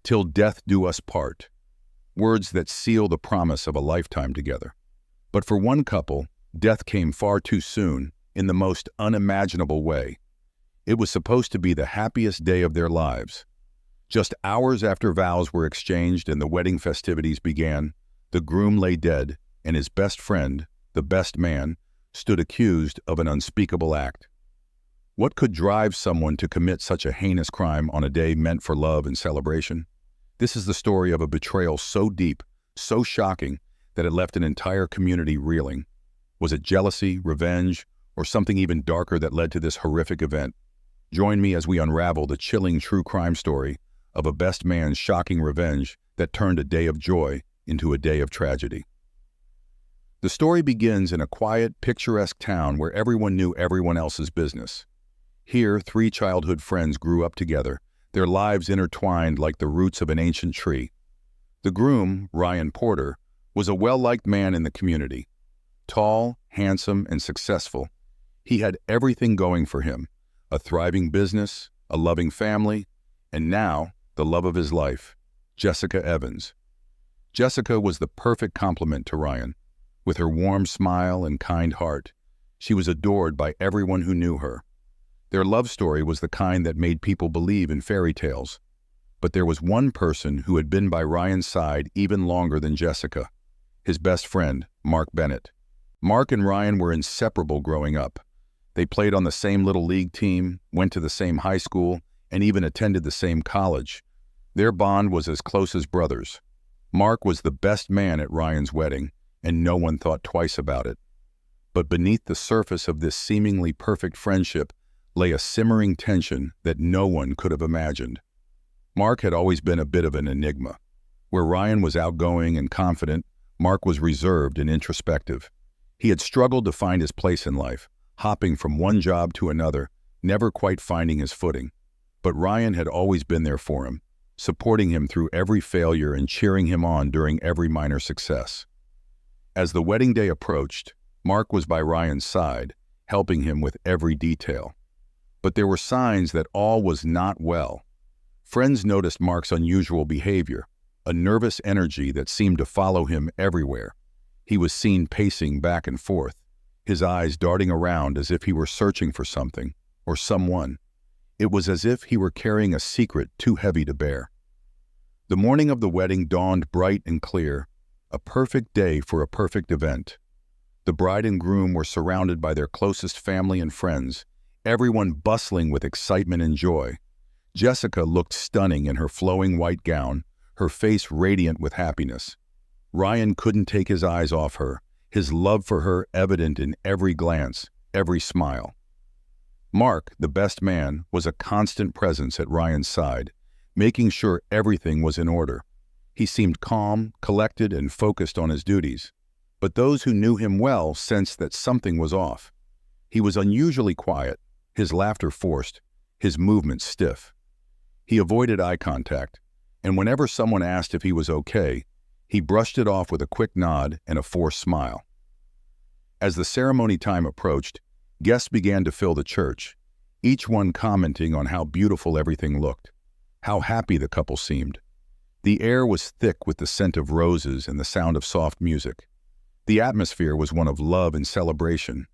"Till death do us part," words that seal the promise of a lifetime together. But for one couple, death came far too soon, in the most unimaginable way. It was supposed to be the happiest day of their lives. Just hours after vows were exchanged and the wedding festivities began, the groom lay dead, and his best friend, the best man, stood accused of an unspeakable act. What could drive someone to commit such a heinous crime on a day meant for love and celebration? This is the story of a betrayal so deep, so shocking, that it left an entire community reeling. Was it jealousy, revenge, or something even darker that led to this horrific event? Join me as we unravel the chilling true crime story of a best man's shocking revenge that turned a day of joy into a day of tragedy. The story begins in a quiet, picturesque town where everyone knew everyone else's business. Here, 3 childhood friends grew up together, their lives intertwined like the roots of an ancient tree. The groom, Ryan Porter, was a well-liked man in the community. Tall, handsome, and successful, he had everything going for him: a thriving business, a loving family, and now, the love of his life, Jessica Evans. Jessica was the perfect complement to Ryan. With her warm smile and kind heart, she was adored by everyone who knew her. Their love story was the kind that made people believe in fairy tales. But there was one person who had been by Ryan's side even longer than Jessica: his best friend, Mark Bennett. Mark and Ryan were inseparable growing up. They played on the same little league team, went to the same high school, and even attended the same college. Their bond was as close as brothers. Mark was the best man at Ryan's wedding, and no one thought twice about it. But beneath the surface of this seemingly perfect friendship lay a simmering tension that no one could have imagined. Mark had always been a bit of an enigma. Where Ryan was outgoing and confident, Mark was reserved and introspective. He had struggled to find his place in life, hopping from one job to another, never quite finding his footing. But Ryan had always been there for him, supporting him through every failure and cheering him on during every minor success. As the wedding day approached, Mark was by Ryan's side, helping him with every detail. But there were signs that all was not well. Friends noticed Mark's unusual behavior, a nervous energy that seemed to follow him everywhere. He was seen pacing back and forth, his eyes darting around as if he were searching for something or someone. It was as if he were carrying a secret too heavy to bear. The morning of the wedding dawned bright and clear, a perfect day for a perfect event. The bride and groom were surrounded by their closest family and friends, everyone bustling with excitement and joy. Jessica looked stunning in her flowing white gown, her face radiant with happiness. Ryan couldn't take his eyes off her, his love for her evident in every glance, every smile. Mark, the best man, was a constant presence at Ryan's side, making sure everything was in order. He seemed calm, collected, and focused on his duties. But those who knew him well sensed that something was off. He was unusually quiet, his laughter forced, his movements stiff. He avoided eye contact, and whenever someone asked if he was okay, he brushed it off with a quick nod and a forced smile. As the ceremony time approached, guests began to fill the church, each one commenting on how beautiful everything looked, how happy the couple seemed. The air was thick with the scent of roses and the sound of soft music. The atmosphere was one of love and celebration.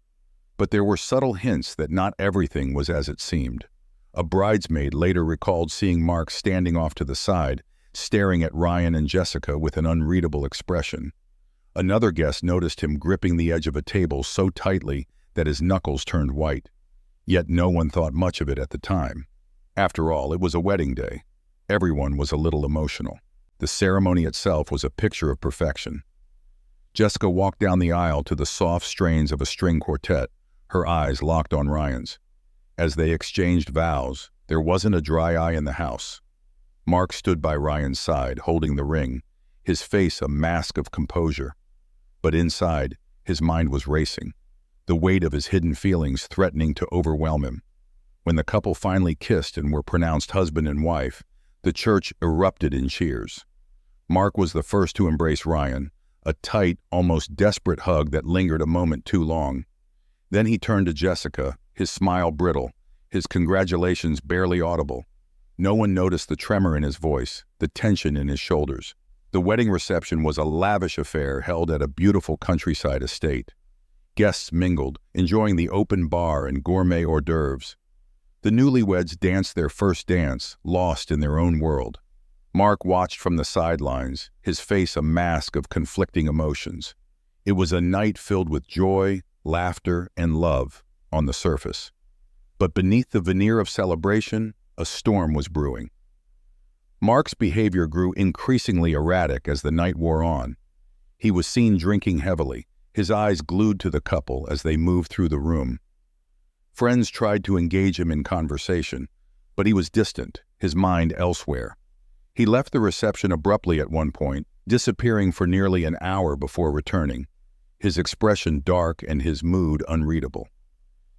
But there were subtle hints that not everything was as it seemed. A bridesmaid later recalled seeing Mark standing off to the side, staring at Ryan and Jessica with an unreadable expression. Another guest noticed him gripping the edge of a table so tightly that his knuckles turned white. Yet no one thought much of it at the time. After all, it was a wedding day. Everyone was a little emotional. The ceremony itself was a picture of perfection. Jessica walked down the aisle to the soft strains of a string quartet, her eyes locked on Ryan's. As they exchanged vows, there wasn't a dry eye in the house. Mark stood by Ryan's side, holding the ring, his face a mask of composure. But inside, his mind was racing, the weight of his hidden feelings threatening to overwhelm him. When the couple finally kissed and were pronounced husband and wife, the church erupted in cheers. Mark was the first to embrace Ryan, a tight, almost desperate hug that lingered a moment too long. Then he turned to Jessica, his smile brittle, his congratulations barely audible. No one noticed the tremor in his voice, the tension in his shoulders. The wedding reception was a lavish affair held at a beautiful countryside estate. Guests mingled, enjoying the open bar and gourmet hors d'oeuvres. The newlyweds danced their first dance, lost in their own world. Mark watched from the sidelines, his face a mask of conflicting emotions. It was a night filled with joy, laughter, and love on the surface. But beneath the veneer of celebration, a storm was brewing. Mark's behavior grew increasingly erratic as the night wore on. He was seen drinking heavily, his eyes glued to the couple as they moved through the room. Friends tried to engage him in conversation, but he was distant, his mind elsewhere. He left the reception abruptly at one point, disappearing for nearly an hour before returning, his expression dark and his mood unreadable.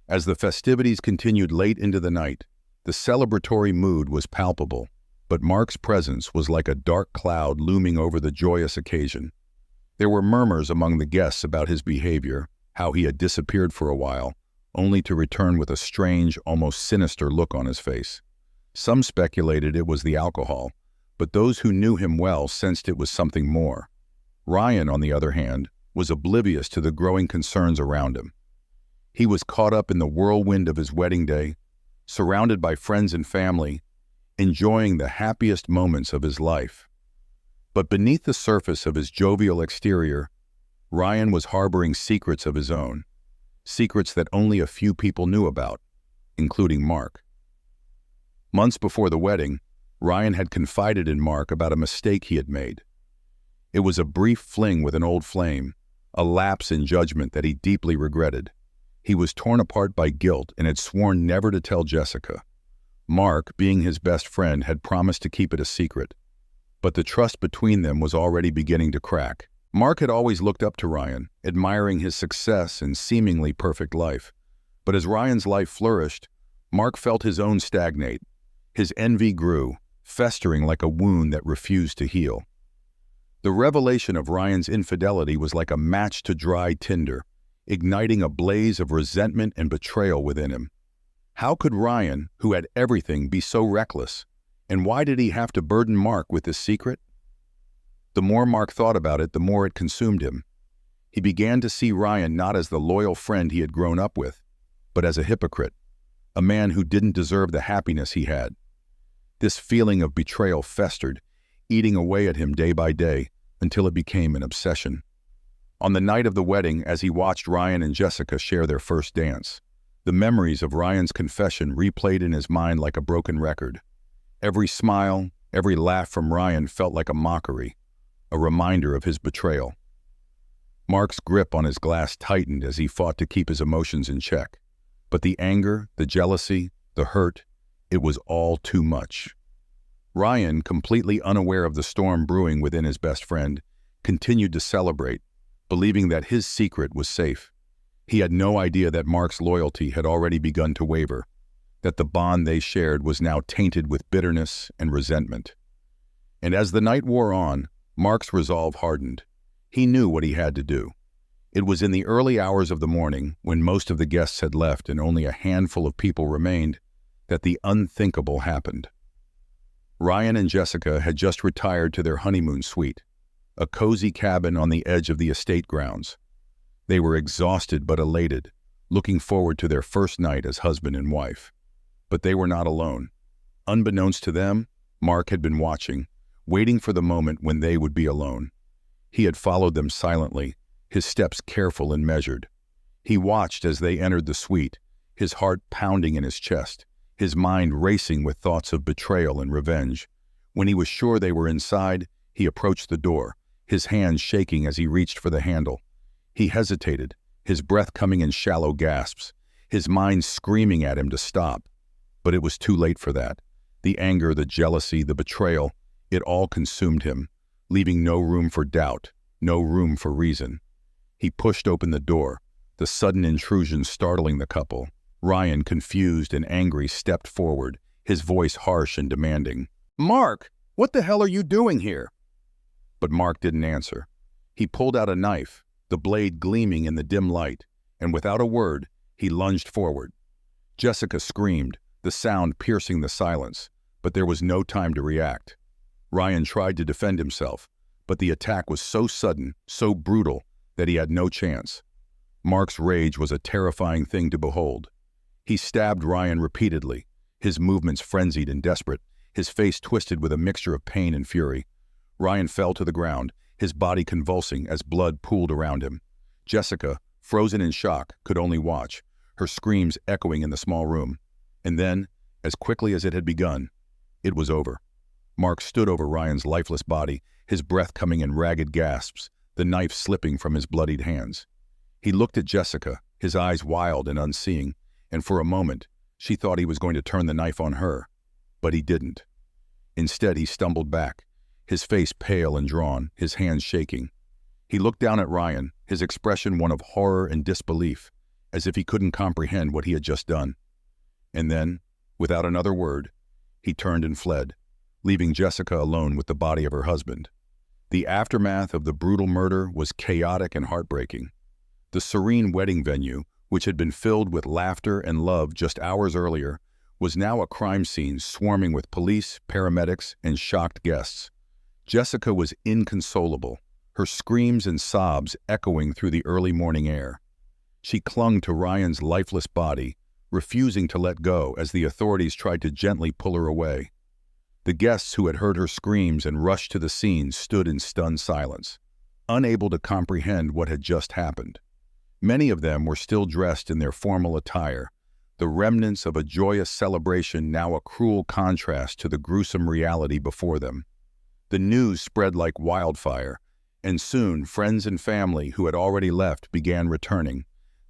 As the festivities continued late into the night, the celebratory mood was palpable, but Mark's presence was like a dark cloud looming over the joyous occasion. There were murmurs among the guests about his behavior, how he had disappeared for a while, only to return with a strange, almost sinister look on his face. Some speculated it was the alcohol, but those who knew him well sensed it was something more. Ryan, on the other hand, was oblivious to the growing concerns around him. He was caught up in the whirlwind of his wedding day, surrounded by friends and family, enjoying the happiest moments of his life. But beneath the surface of his jovial exterior, Ryan was harboring secrets of his own, secrets that only a few people knew about, including Mark. Months before the wedding, Ryan had confided in Mark about a mistake he had made. It was a brief fling with an old flame, a lapse in judgment that he deeply regretted. He was torn apart by guilt and had sworn never to tell Jessica. Mark, being his best friend, had promised to keep it a secret. But the trust between them was already beginning to crack. Mark had always looked up to Ryan, admiring his success and seemingly perfect life. But as Ryan's life flourished, Mark felt his own stagnate. His envy grew, festering like a wound that refused to heal. The revelation of Ryan's infidelity was like a match to dry tinder, igniting a blaze of resentment and betrayal within him. How could Ryan, who had everything, be so reckless? And why did he have to burden Mark with this secret? The more Mark thought about it, the more it consumed him. He began to see Ryan not as the loyal friend he had grown up with, but as a hypocrite, a man who didn't deserve the happiness he had. This feeling of betrayal festered, eating away at him day by day, until it became an obsession. On the night of the wedding, as he watched Ryan and Jessica share their first dance, the memories of Ryan's confession replayed in his mind like a broken record. Every smile, every laugh from Ryan felt like a mockery, a reminder of his betrayal. Mark's grip on his glass tightened as he fought to keep his emotions in check. But the anger, the jealousy, the hurt, it was all too much. Ryan, completely unaware of the storm brewing within his best friend, continued to celebrate, believing that his secret was safe. He had no idea that Mark's loyalty had already begun to waver, that the bond they shared was now tainted with bitterness and resentment. And as the night wore on, Mark's resolve hardened. He knew what he had to do. It was in the early hours of the morning, when most of the guests had left and only a handful of people remained, that the unthinkable happened. Ryan and Jessica had just retired to their honeymoon suite, a cozy cabin on the edge of the estate grounds. They were exhausted but elated, looking forward to their first night as husband and wife. But they were not alone. Unbeknownst to them, Mark had been watching, waiting for the moment when they would be alone. He had followed them silently, his steps careful and measured. He watched as they entered the suite, his heart pounding in his chest, his mind racing with thoughts of betrayal and revenge. When he was sure they were inside, he approached the door, his hands shaking as he reached for the handle. He hesitated, his breath coming in shallow gasps, his mind screaming at him to stop. But it was too late for that. The anger, the jealousy, the betrayal, it all consumed him, leaving no room for doubt, no room for reason. He pushed open the door, the sudden intrusion startling the couple. Ryan, confused and angry, stepped forward, his voice harsh and demanding. "Mark, what the hell are you doing here?" But Mark didn't answer. He pulled out a knife, the blade gleaming in the dim light, and without a word, he lunged forward. Jessica screamed, the sound piercing the silence, but there was no time to react. Ryan tried to defend himself, but the attack was so sudden, so brutal, that he had no chance. Mark's rage was a terrifying thing to behold. He stabbed Ryan repeatedly, his movements frenzied and desperate, his face twisted with a mixture of pain and fury. Ryan fell to the ground, his body convulsing as blood pooled around him. Jessica, frozen in shock, could only watch, her screams echoing in the small room. And then, as quickly as it had begun, it was over. Mark stood over Ryan's lifeless body, his breath coming in ragged gasps, the knife slipping from his bloodied hands. He looked at Jessica, his eyes wild and unseeing, and for a moment, she thought he was going to turn the knife on her. But he didn't. Instead, he stumbled back, his face pale and drawn, his hands shaking. He looked down at Ryan, his expression one of horror and disbelief, as if he couldn't comprehend what he had just done. And then, without another word, he turned and fled, leaving Jessica alone with the body of her husband. The aftermath of the brutal murder was chaotic and heartbreaking. The serene wedding venue, which had been filled with laughter and love just hours earlier, was now a crime scene swarming with police, paramedics, and shocked guests. Jessica was inconsolable, her screams and sobs echoing through the early morning air. She clung to Ryan's lifeless body, refusing to let go as the authorities tried to gently pull her away. The guests who had heard her screams and rushed to the scene stood in stunned silence, unable to comprehend what had just happened. Many of them were still dressed in their formal attire, the remnants of a joyous celebration now a cruel contrast to the gruesome reality before them. The news spread like wildfire, and soon friends and family who had already left began returning,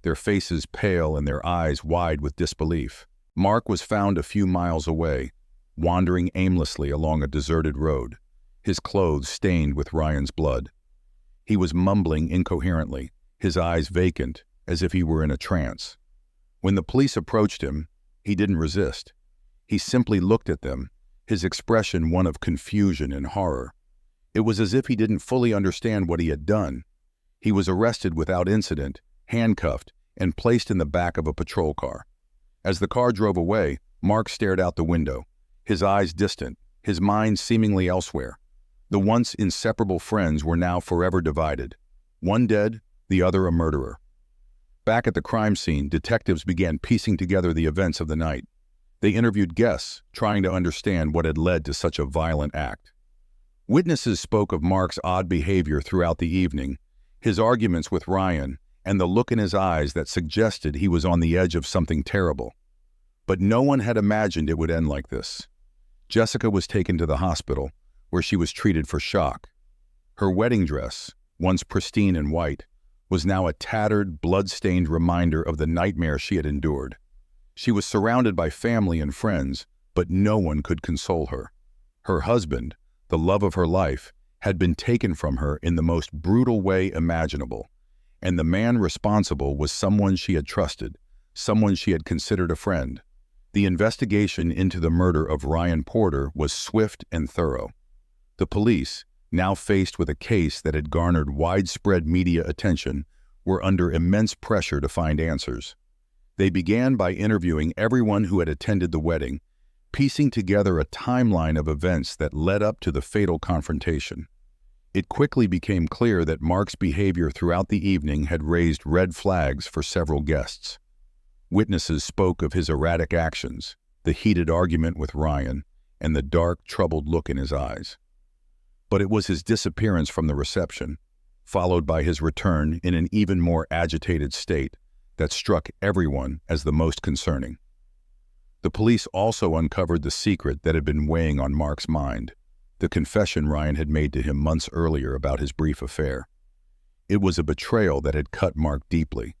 their faces pale and their eyes wide with disbelief. Mark was found a few miles away, wandering aimlessly along a deserted road, his clothes stained with Ryan's blood. He was mumbling incoherently, his eyes vacant, as if he were in a trance. When the police approached him, he didn't resist. He simply looked at them, his expression one of confusion and horror. It was as if he didn't fully understand what he had done. He was arrested without incident, handcuffed, and placed in the back of a patrol car. As the car drove away, Mark stared out the window, his eyes distant, his mind seemingly elsewhere. The once inseparable friends were now forever divided, one dead, the other a murderer. Back at the crime scene, detectives began piecing together the events of the night. They interviewed guests, trying to understand what had led to such a violent act. Witnesses spoke of Mark's odd behavior throughout the evening, his arguments with Ryan, and the look in his eyes that suggested he was on the edge of something terrible. But no one had imagined it would end like this. Jessica was taken to the hospital, where she was treated for shock. Her wedding dress, once pristine and white, was now a tattered, blood-stained reminder of the nightmare she had endured. She was surrounded by family and friends, but no one could console her. Her husband, the love of her life, had been taken from her in the most brutal way imaginable, and the man responsible was someone she had trusted, someone she had considered a friend. The investigation into the murder of Ryan Porter was swift and thorough. The police, now faced with a case that had garnered widespread media attention, were under immense pressure to find answers. They began by interviewing everyone who had attended the wedding, piecing together a timeline of events that led up to the fatal confrontation. It quickly became clear that Mark's behavior throughout the evening had raised red flags for several guests. Witnesses spoke of his erratic actions, the heated argument with Ryan, and the dark, troubled look in his eyes. But it was his disappearance from the reception, followed by his return in an even more agitated state, that struck everyone as the most concerning. The police also uncovered the secret that had been weighing on Mark's mind, the confession Ryan had made to him months earlier about his brief affair. It was a betrayal that had cut Mark deeply,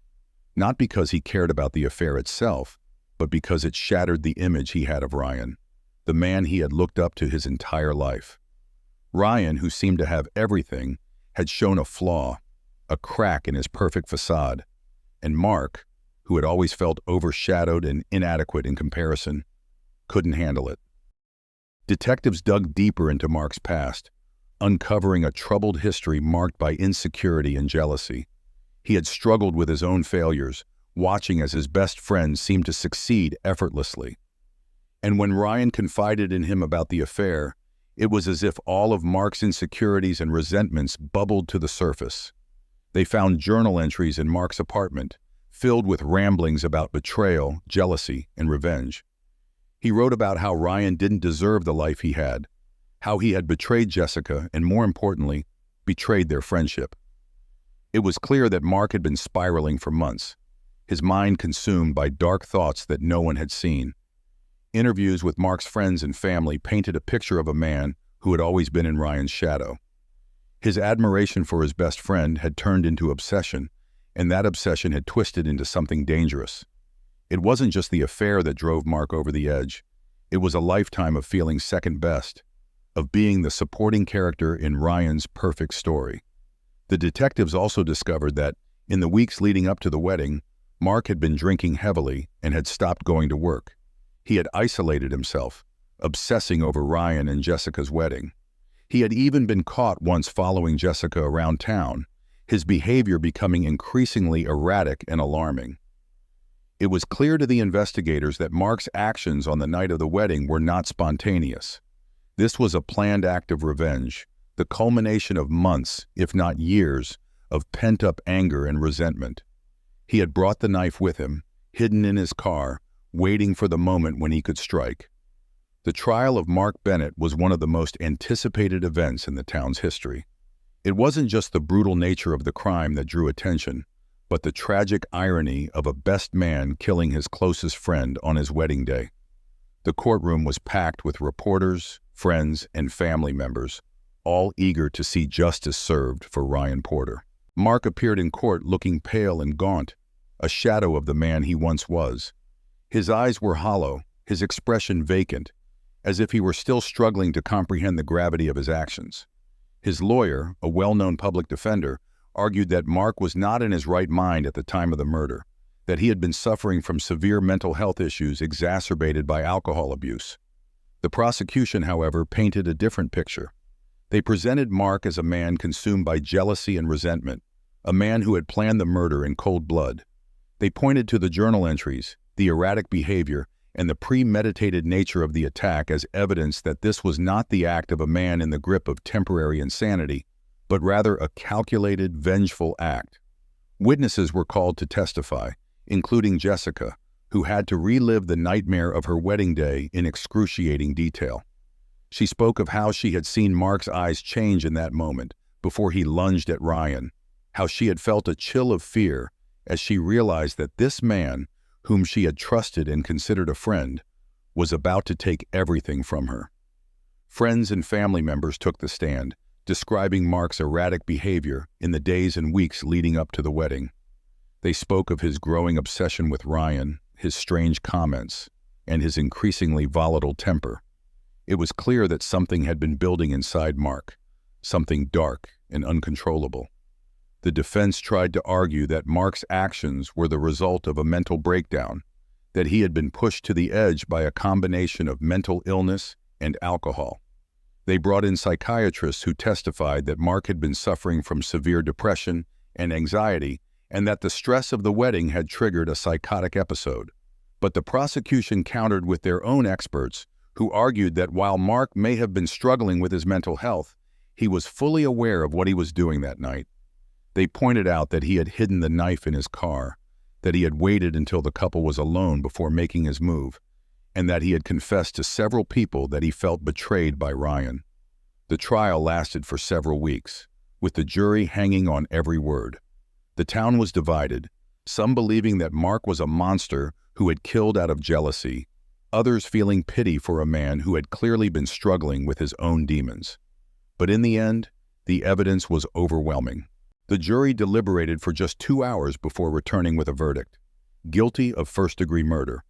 not because he cared about the affair itself, but because it shattered the image he had of Ryan, the man he had looked up to his entire life. Ryan, who seemed to have everything, had shown a flaw, a crack in his perfect facade, and Mark, who had always felt overshadowed and inadequate in comparison, couldn't handle it. Detectives dug deeper into Mark's past, uncovering a troubled history marked by insecurity and jealousy. He had struggled with his own failures, watching as his best friend seemed to succeed effortlessly. And when Ryan confided in him about the affair, it was as if all of Mark's insecurities and resentments bubbled to the surface. They found journal entries in Mark's apartment, filled with ramblings about betrayal, jealousy, and revenge. He wrote about how Ryan didn't deserve the life he had, how he had betrayed Jessica, and more importantly, betrayed their friendship. It was clear that Mark had been spiraling for months, his mind consumed by dark thoughts that no one had seen. Interviews with Mark's friends and family painted a picture of a man who had always been in Ryan's shadow. His admiration for his best friend had turned into obsession, and that obsession had twisted into something dangerous. It wasn't just the affair that drove Mark over the edge. It was a lifetime of feeling second best, of being the supporting character in Ryan's perfect story. The detectives also discovered that, in the weeks leading up to the wedding, Mark had been drinking heavily and had stopped going to work. He had isolated himself, obsessing over Ryan and Jessica's wedding. He had even been caught once following Jessica around town, his behavior becoming increasingly erratic and alarming. It was clear to the investigators that Mark's actions on the night of the wedding were not spontaneous. This was a planned act of revenge, the culmination of months, if not years, of pent-up anger and resentment. He had brought the knife with him, hidden in his car, waiting for the moment when he could strike. The trial of Mark Bennett was one of the most anticipated events in the town's history. It wasn't just the brutal nature of the crime that drew attention, but the tragic irony of a best man killing his closest friend on his wedding day. The courtroom was packed with reporters, friends, and family members, all eager to see justice served for Ryan Porter. Mark appeared in court looking pale and gaunt, a shadow of the man he once was. His eyes were hollow, his expression vacant, as if he were still struggling to comprehend the gravity of his actions. His lawyer, a well-known public defender, argued that Mark was not in his right mind at the time of the murder, that he had been suffering from severe mental health issues exacerbated by alcohol abuse. The prosecution, however, painted a different picture. They presented Mark as a man consumed by jealousy and resentment, a man who had planned the murder in cold blood. They pointed to the journal entries, the erratic behavior, and the premeditated nature of the attack as evidence that this was not the act of a man in the grip of temporary insanity, but rather a calculated, vengeful act. Witnesses were called to testify, including Jessica, who had to relive the nightmare of her wedding day in excruciating detail. She spoke of how she had seen Mark's eyes change in that moment before he lunged at Ryan, how she had felt a chill of fear as she realized that this man, whom she had trusted and considered a friend, was about to take everything from her. Friends and family members took the stand, describing Mark's erratic behavior in the days and weeks leading up to the wedding. They spoke of his growing obsession with Ryan, his strange comments, and his increasingly volatile temper. It was clear that something had been building inside Mark, something dark and uncontrollable. The defense tried to argue that Mark's actions were the result of a mental breakdown, that he had been pushed to the edge by a combination of mental illness and alcohol. They brought in psychiatrists who testified that Mark had been suffering from severe depression and anxiety, and that the stress of the wedding had triggered a psychotic episode. But the prosecution countered with their own experts, who argued that while Mark may have been struggling with his mental health, he was fully aware of what he was doing that night. They pointed out that he had hidden the knife in his car, that he had waited until the couple was alone before making his move, and that he had confessed to several people that he felt betrayed by Ryan. The trial lasted for several weeks, with the jury hanging on every word. The town was divided, some believing that Mark was a monster who had killed out of jealousy, others feeling pity for a man who had clearly been struggling with his own demons. But in the end, the evidence was overwhelming. The jury deliberated for just 2 hours before returning with a verdict: guilty of first-degree murder.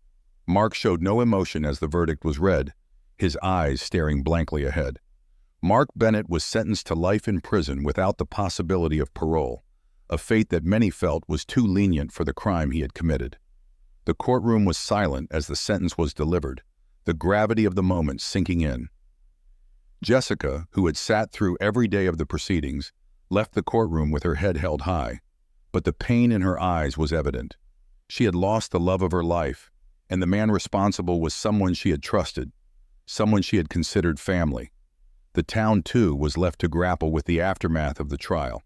Mark showed no emotion as the verdict was read, his eyes staring blankly ahead. Mark Bennett was sentenced to life in prison without the possibility of parole, a fate that many felt was too lenient for the crime he had committed. The courtroom was silent as the sentence was delivered, the gravity of the moment sinking in. Jessica, who had sat through every day of the proceedings, left the courtroom with her head held high, but the pain in her eyes was evident. She had lost the love of her life, and the man responsible was someone she had trusted, someone she had considered family. The town, too, was left to grapple with the aftermath of the trial.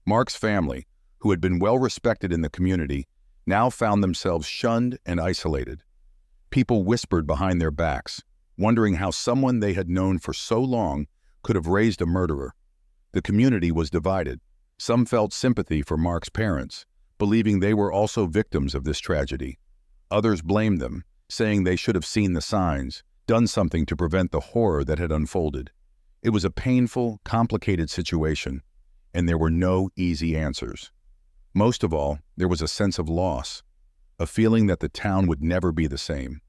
Mark's family, who had been well respected in the community, now found themselves shunned and isolated. People whispered behind their backs, wondering how someone they had known for so long could have raised a murderer. The community was divided. Some felt sympathy for Mark's parents, believing they were also victims of this tragedy. Others blamed them, saying they should have seen the signs, done something to prevent the horror that had unfolded. It was a painful, complicated situation, and there were no easy answers. Most of all, there was a sense of loss, a feeling that the town would never be the same.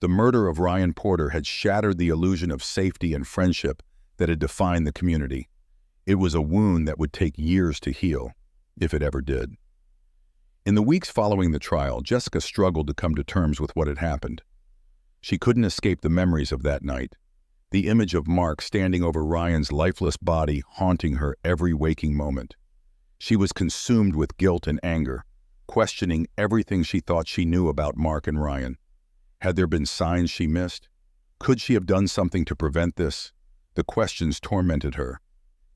The murder of Ryan Porter had shattered the illusion of safety and friendship that had defined the community. It was a wound that would take years to heal, if it ever did. In the weeks following the trial, Jessica struggled to come to terms with what had happened. She couldn't escape the memories of that night, the image of Mark standing over Ryan's lifeless body haunting her every waking moment. She was consumed with guilt and anger, questioning everything she thought she knew about Mark and Ryan. Had there been signs she missed? Could she have done something to prevent this? The questions tormented her,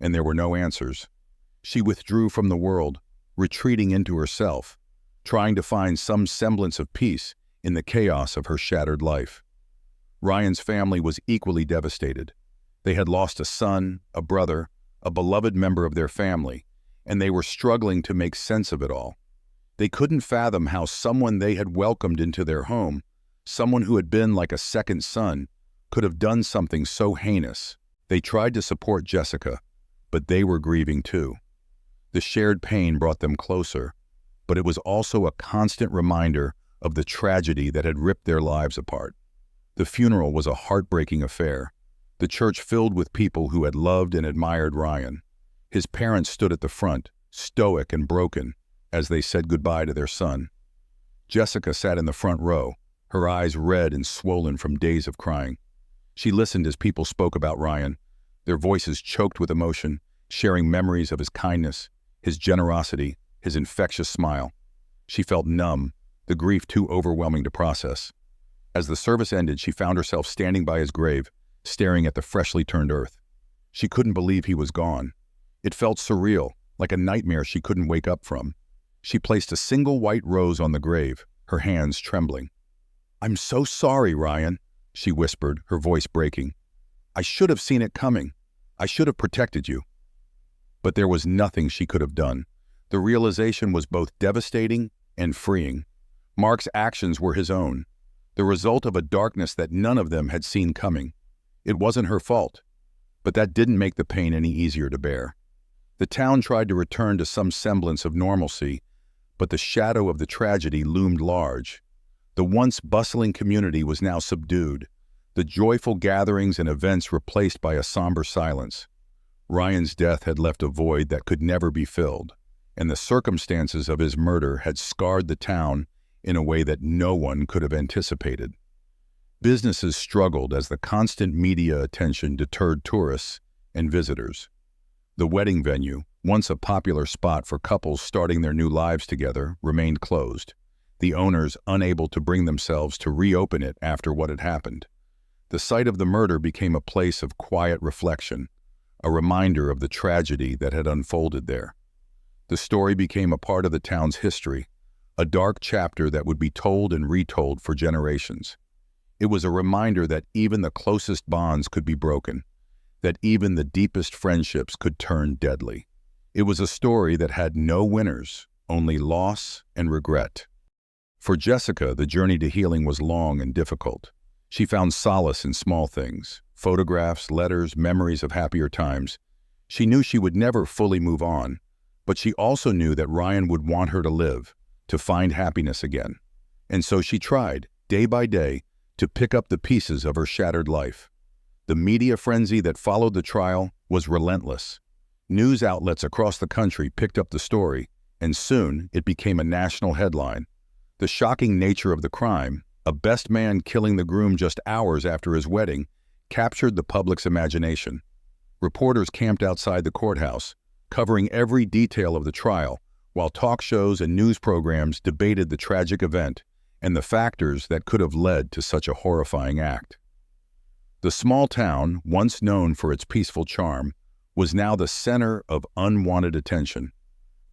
and there were no answers. She withdrew from the world, retreating into herself, trying to find some semblance of peace in the chaos of her shattered life. Ryan's family was equally devastated. They had lost a son, a brother, a beloved member of their family, and they were struggling to make sense of it all. They couldn't fathom how someone they had welcomed into their home, someone who had been like a second son, could have done something so heinous. They tried to support Jessica, but they were grieving too. The shared pain brought them closer, but it was also a constant reminder of the tragedy that had ripped their lives apart. The funeral was a heartbreaking affair, the church filled with people who had loved and admired Ryan. His parents stood at the front, stoic and broken, as they said goodbye to their son. Jessica sat in the front row, her eyes red and swollen from days of crying. She listened as people spoke about Ryan, their voices choked with emotion, sharing memories of his kindness, his generosity, his infectious smile. She felt numb, the grief too overwhelming to process. As the service ended, she found herself standing by his grave, staring at the freshly turned earth. She couldn't believe he was gone. It felt surreal, like a nightmare she couldn't wake up from. She placed a single white rose on the grave, her hands trembling. "I'm so sorry, Ryan," she whispered, her voice breaking. "I should have seen it coming. I should have protected you." But there was nothing she could have done. The realization was both devastating and freeing. Mark's actions were his own, the result of a darkness that none of them had seen coming. It wasn't her fault, but that didn't make the pain any easier to bear. The town tried to return to some semblance of normalcy, but the shadow of the tragedy loomed large. The once bustling community was now subdued, the joyful gatherings and events replaced by a somber silence. Ryan's death had left a void that could never be filled, and the circumstances of his murder had scarred the town in a way that no one could have anticipated. Businesses struggled as the constant media attention deterred tourists and visitors. The wedding venue, once a popular spot for couples starting their new lives together, remained closed, the owners unable to bring themselves to reopen it after what had happened. The site of the murder became a place of quiet reflection, a reminder of the tragedy that had unfolded there. The story became a part of the town's history, a dark chapter that would be told and retold for generations. It was a reminder that even the closest bonds could be broken, that even the deepest friendships could turn deadly. It was a story that had no winners, only loss and regret. For Jessica, the journey to healing was long and difficult. She found solace in small things, photographs, letters, memories of happier times. She knew she would never fully move on, but she also knew that Ryan would want her to live, to find happiness again. And so she tried, day by day, to pick up the pieces of her shattered life. The media frenzy that followed the trial was relentless. News outlets across the country picked up the story, and soon it became a national headline. The shocking nature of the crime, a best man killing the groom just hours after his wedding, captured the public's imagination. Reporters camped outside the courthouse, covering every detail of the trial, while talk shows and news programs debated the tragic event, and the factors that could have led to such a horrifying act. The small town, once known for its peaceful charm, was now the center of unwanted attention.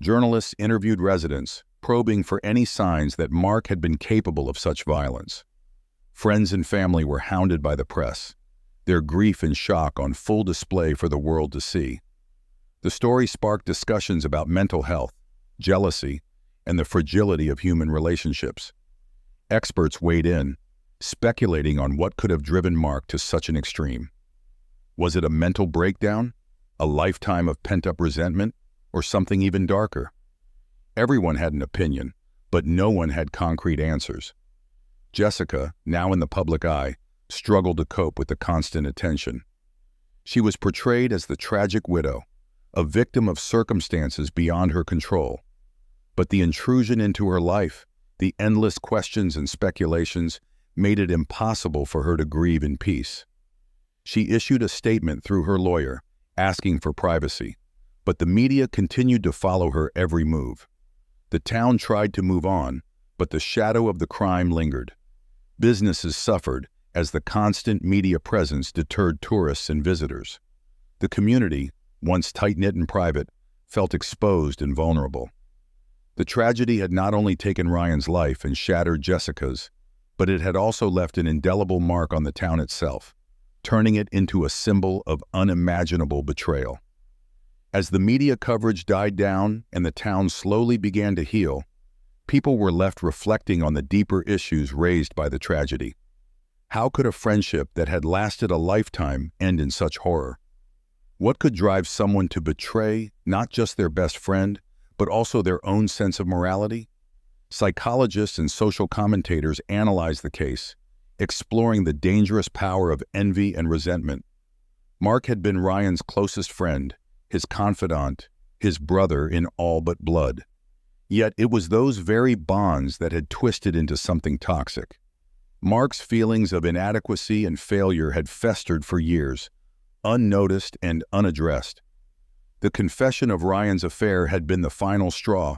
Journalists interviewed residents, probing for any signs that Mark had been capable of such violence. Friends and family were hounded by the press, their grief and shock on full display for the world to see. The story sparked discussions about mental health, jealousy, and the fragility of human relationships. Experts weighed in, speculating on what could have driven Mark to such an extreme. Was it a mental breakdown, a lifetime of pent-up resentment, or something even darker? Everyone had an opinion, but no one had concrete answers. Jessica, now in the public eye, struggled to cope with the constant attention. She was portrayed as the tragic widow, a victim of circumstances beyond her control. But the intrusion into her life, the endless questions and speculations, made it impossible for her to grieve in peace. She issued a statement through her lawyer, asking for privacy, but the media continued to follow her every move. The town tried to move on, but the shadow of the crime lingered. Businesses suffered as the constant media presence deterred tourists and visitors. The community, once tight-knit and private, felt exposed and vulnerable. The tragedy had not only taken Ryan's life and shattered Jessica's, but it had also left an indelible mark on the town itself, turning it into a symbol of unimaginable betrayal. As the media coverage died down and the town slowly began to heal, people were left reflecting on the deeper issues raised by the tragedy. How could a friendship that had lasted a lifetime end in such horror? What could drive someone to betray not just their best friend, but also their own sense of morality? Psychologists and social commentators analyzed the case, exploring the dangerous power of envy and resentment. Mark had been Ryan's closest friend, his confidant, his brother in all but blood. Yet it was those very bonds that had twisted into something toxic. Mark's feelings of inadequacy and failure had festered for years, unnoticed and unaddressed. The confession of Ryan's affair had been the final straw,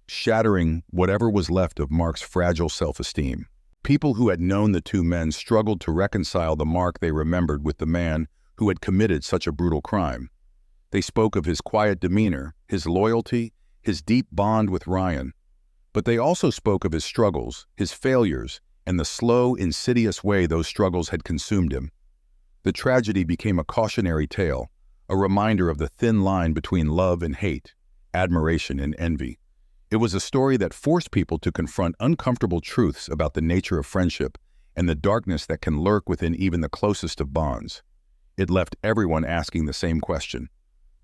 shattering whatever was left of Mark's fragile self-esteem. People who had known the two men struggled to reconcile the Mark they remembered with the man who had committed such a brutal crime. They spoke of his quiet demeanor, his loyalty, his deep bond with Ryan. But they also spoke of his struggles, his failures, and the slow, insidious way those struggles had consumed him. The tragedy became a cautionary tale, a reminder of the thin line between love and hate, admiration and envy. It was a story that forced people to confront uncomfortable truths about the nature of friendship and the darkness that can lurk within even the closest of bonds. It left everyone asking the same question: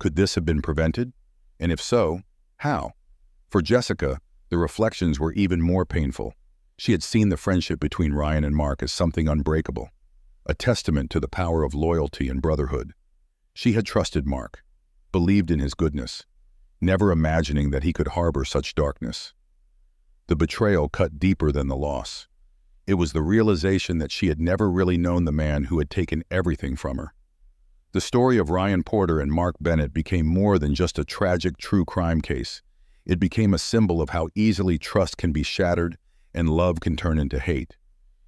could this have been prevented? And if so, how? For Jessica, the reflections were even more painful. She had seen the friendship between Ryan and Mark as something unbreakable, a testament to the power of loyalty and brotherhood. She had trusted Mark, believed in his goodness, never imagining that he could harbor such darkness. The betrayal cut deeper than the loss. It was the realization that she had never really known the man who had taken everything from her. The story of Ryan Porter and Mark Bennett became more than just a tragic true crime case. It became a symbol of how easily trust can be shattered and love can turn into hate.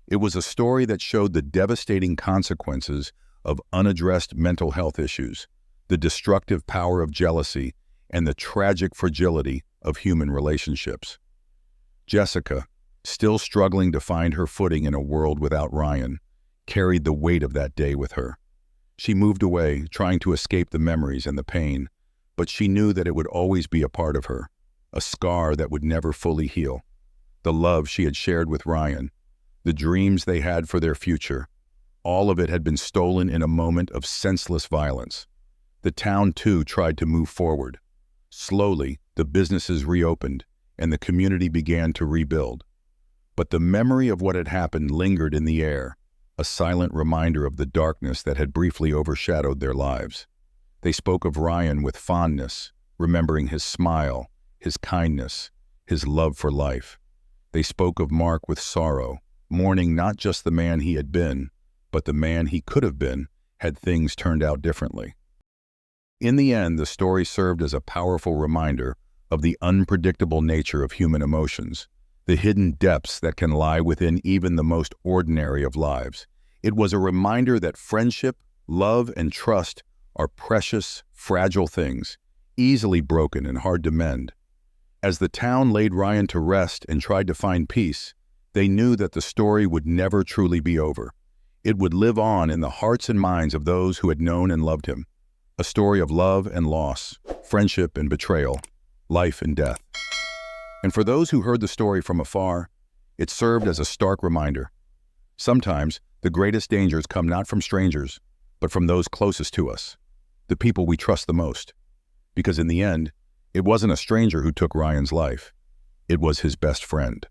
It was a story that showed the devastating consequences of unaddressed mental health issues, the destructive power of jealousy, and the tragic fragility of human relationships. Jessica, still struggling to find her footing in a world without Ryan, carried the weight of that day with her. She moved away, trying to escape the memories and the pain, but she knew that it would always be a part of her, a scar that would never fully heal. The love she had shared with Ryan, the dreams they had for their future, all of it had been stolen in a moment of senseless violence. The town, too, tried to move forward. Slowly, the businesses reopened, and the community began to rebuild. But the memory of what had happened lingered in the air, a silent reminder of the darkness that had briefly overshadowed their lives. They spoke of Ryan with fondness, remembering his smile, his kindness, his love for life. They spoke of Mark with sorrow, mourning not just the man he had been, but the man he could have been had things turned out differently. In the end, the story served as a powerful reminder of the unpredictable nature of human emotions, the hidden depths that can lie within even the most ordinary of lives. It was a reminder that friendship, love, and trust are precious, fragile things, easily broken and hard to mend. As the town laid Ryan to rest and tried to find peace, they knew that the story would never truly be over. It would live on in the hearts and minds of those who had known and loved him. A story of love and loss, friendship and betrayal, life and death. And for those who heard the story from afar, it served as a stark reminder. Sometimes, the greatest dangers come not from strangers, but from those closest to us, the people we trust the most. Because in the end, it wasn't a stranger who took Ryan's life. It was his best friend.